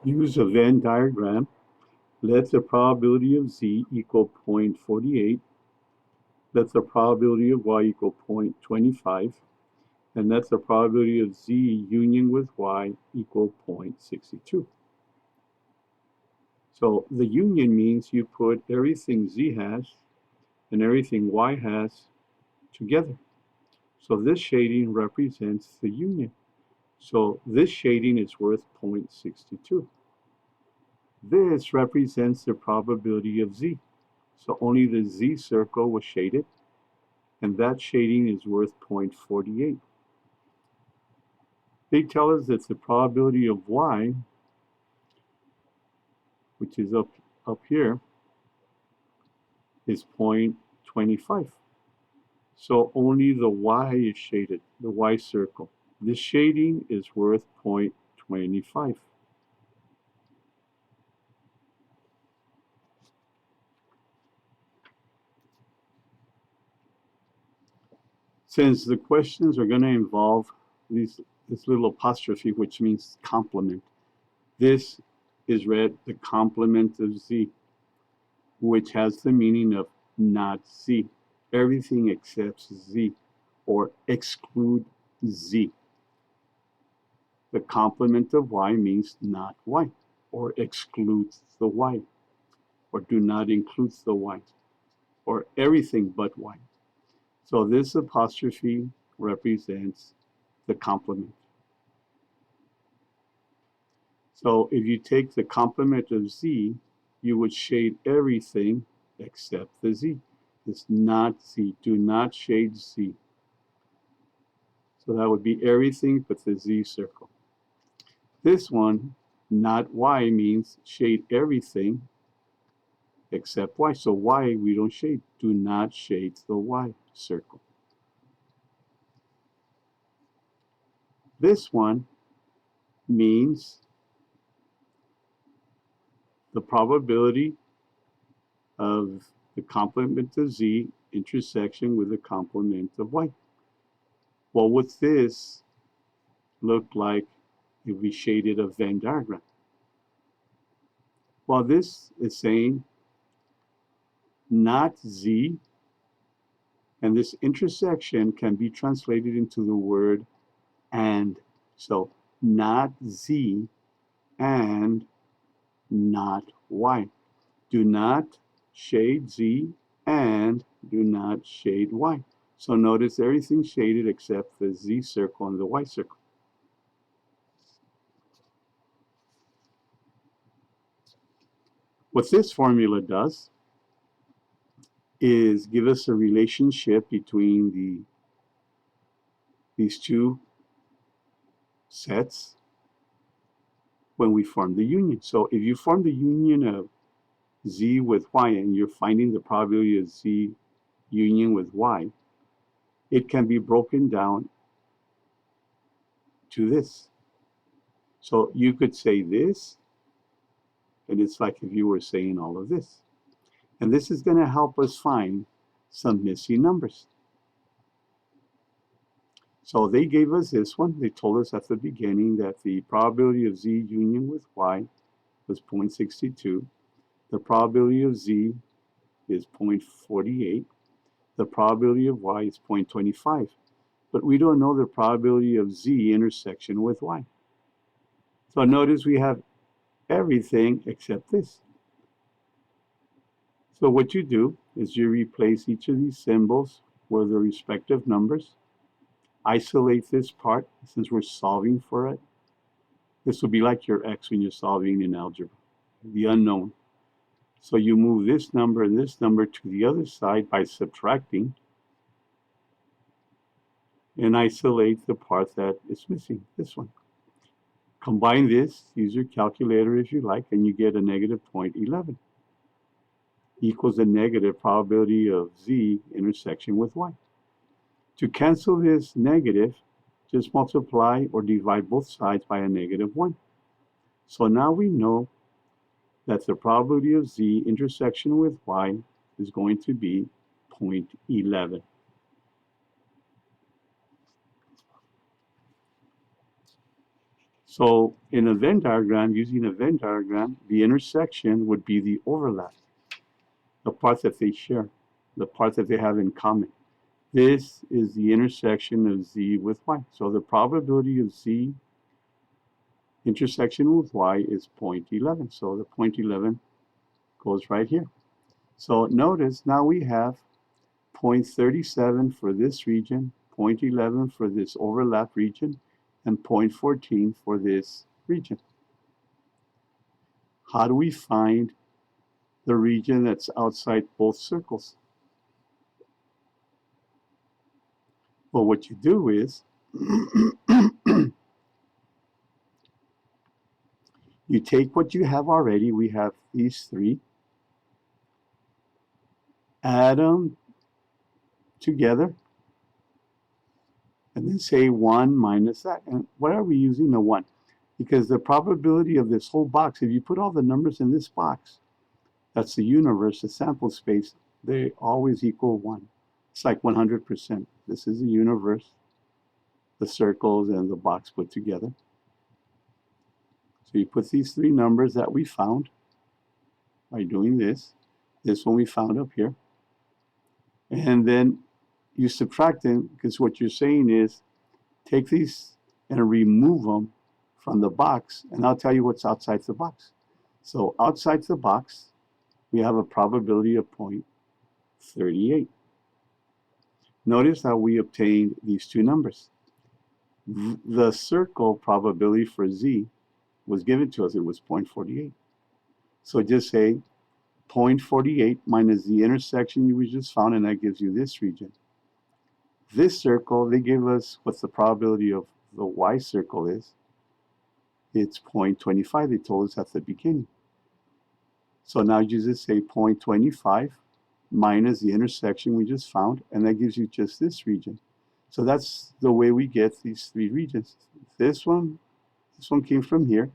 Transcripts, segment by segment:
Use a Venn diagram. Let the probability of z equal 0.48. Let the probability of y equal 0.25. And let the probability of z union with y equal 0.62. So the union means you put everything z has and everything y has together. So this shading represents the union. So this shading is worth 0.62. This represents the probability of z. So only the z circle was shaded, and that shading is worth 0.48. They tell us that the probability of y, which is up here, is 0.25. So only the y is shaded, the y circle. This shading is worth 0.25. Since the questions are going to involve this little apostrophe, which means complement, this is read the complement of z, which has the meaning of not z. Everything except z, or exclude z. The complement of y means not y, or excludes the y, or do not include the y, or everything but y. So this apostrophe represents the complement. So if you take the complement of z, you would shade everything except the z. It's not z. Do not shade z. So that would be everything but the z circle. This one, not y, means shade everything except y. So y we don't shade. Do not shade the y circle. This one means the probability of the complement of z intersection with the complement of y. Well, would this look like if we shaded a Venn diagram? Well, this is saying not z, and this intersection can be translated into the word and. So not z and not y. Do not shade z and do not shade y. So notice everything's shaded except the z circle and the y circle. What this formula does is give us a relationship between these two sets when we form the union. So if you form the union of z with y and you're finding the probability of z union with y, it can be broken down to this. So you could say this, and it's like if you were saying all of this. And this is going to help us find some missing numbers. So they gave us this one. They told us at the beginning that the probability of z union with y was 0.62. The probability of z is 0.48. The probability of y is 0.25. But we don't know the probability of z intersection with y. So notice we have everything except this. So what you do is you replace each of these symbols with the respective numbers. Isolate this part since we're solving for it. This will be like your x when you're solving in algebra, the unknown. So you move this number and this number to the other side by subtracting and isolate the part that is missing, this one. Combine this, use your calculator if you like, and you get a negative 0.11 equals the negative probability of z intersection with y. To cancel this negative, just multiply or divide both sides by a negative 1. So now we know that the probability of z intersection with y is going to be 0.11. So in a Venn diagram, using a Venn diagram, the intersection would be the overlap, the part that they share, the part that they have in common. This is the intersection of Z with Y. So the probability of Z intersection with Y is 0.11. So the 0.11 goes right here. So notice now we have 0.37 for this region, 0.11 for this overlap region, and 0.14 for this region. How do we find the region that's outside both circles? Well, what you do is you take what you have already. We have these three. Add them together. And then say 1 minus that. And what are we using? A 1. Because the probability of this whole box, if you put all the numbers in this box, that's the universe, the sample space, they always equal 1. It's like 100%. This is the universe, the circles, and the box put together. So you put these three numbers that we found by doing this. This one we found up here. And then you subtract them, because what you're saying is take these and remove them from the box, and I'll tell you what's outside the box. So outside the box, we have a probability of 0.38. Notice how we obtained these two numbers. The circle probability for Z was given to us. It was 0.48. So just say 0.48 minus the intersection you just found, and that gives you this region. This circle, they gave us what the probability of the Y circle is. It's 0.25. They told us at the beginning. So now you just say 0.25 minus the intersection we just found, and that gives you just this region. So that's the way we get these three regions. This one came from here,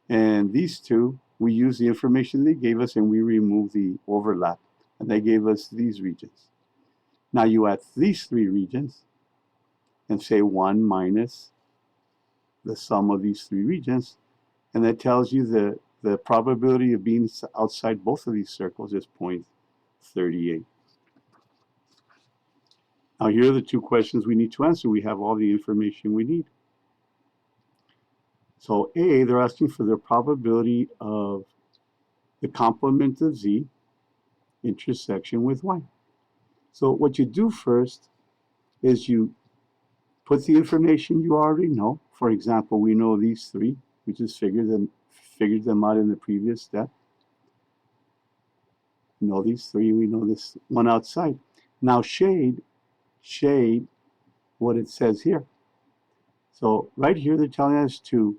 and these two, we use the information they gave us and we remove the overlap, and they gave us these regions. Now you add these three regions and say 1 minus the sum of these three regions, and that tells you the probability of being outside both of these circles is 0.38. Now here are the two questions we need to answer. We have all the information we need. So A, they're asking for the probability of the complement of Z intersection with Y. So what you do first is you put the information you already know. For example, we know these three. We just figured them out in the previous step. We know these three. We know this one outside. Now shade what it says here. So right here, they're telling us to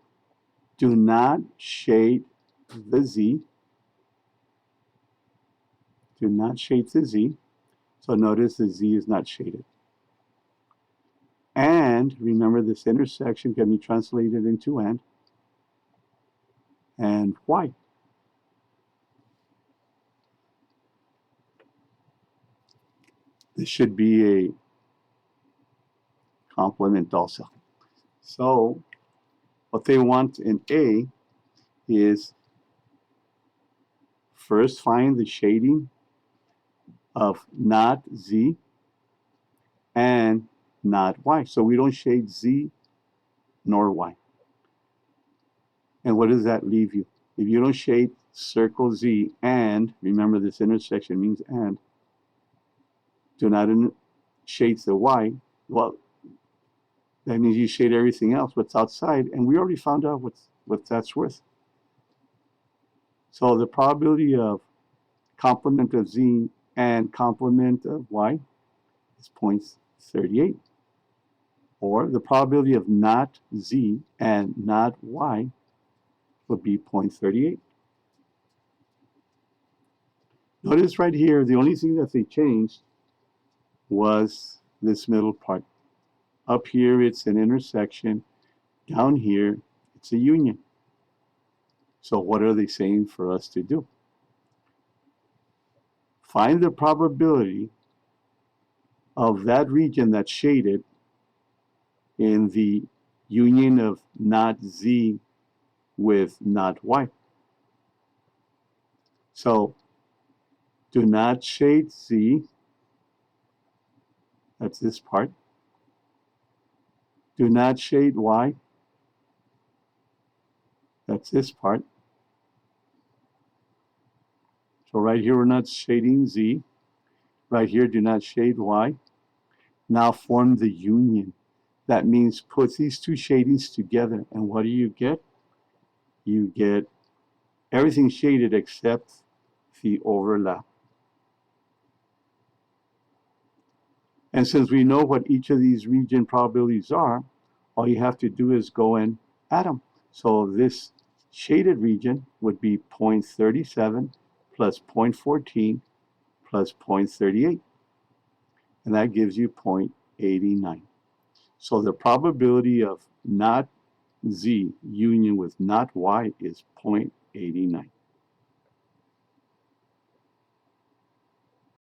do not shade the Z. Do not shade the Z. So notice the Z is not shaded. And remember, this intersection can be translated into and Y. This should be a complement also. So what they want in A is first find the shading of not Z and not Y. So we don't shade Z nor Y. And what does that leave you? If you don't shade circle Z and, remember this intersection means and, do not shade the Y, well, that means you shade everything else, what's outside, and we already found out what that's worth. So the probability of complement of Z and complement of Y is 0.38. Or the probability of not Z and not Y would be 0.38. Notice right here, the only thing that they changed was this middle part. Up here, it's an intersection. Down here, it's a union. So what are they saying for us to do? Find the probability of that region that's shaded in the union of not Z with not Y. So do not shade Z, that's this part. Do not shade Y, that's this part. So right here, we're not shading Z. Right here, do not shade Y. Now form the union. That means put these two shadings together. And what do you get? You get everything shaded except the overlap. And since we know what each of these region probabilities are, all you have to do is go and add them. So this shaded region would be 0.37 plus 0.14 plus 0.38. And that gives you 0.89. So the probability of not Z union with not Y is 0.89.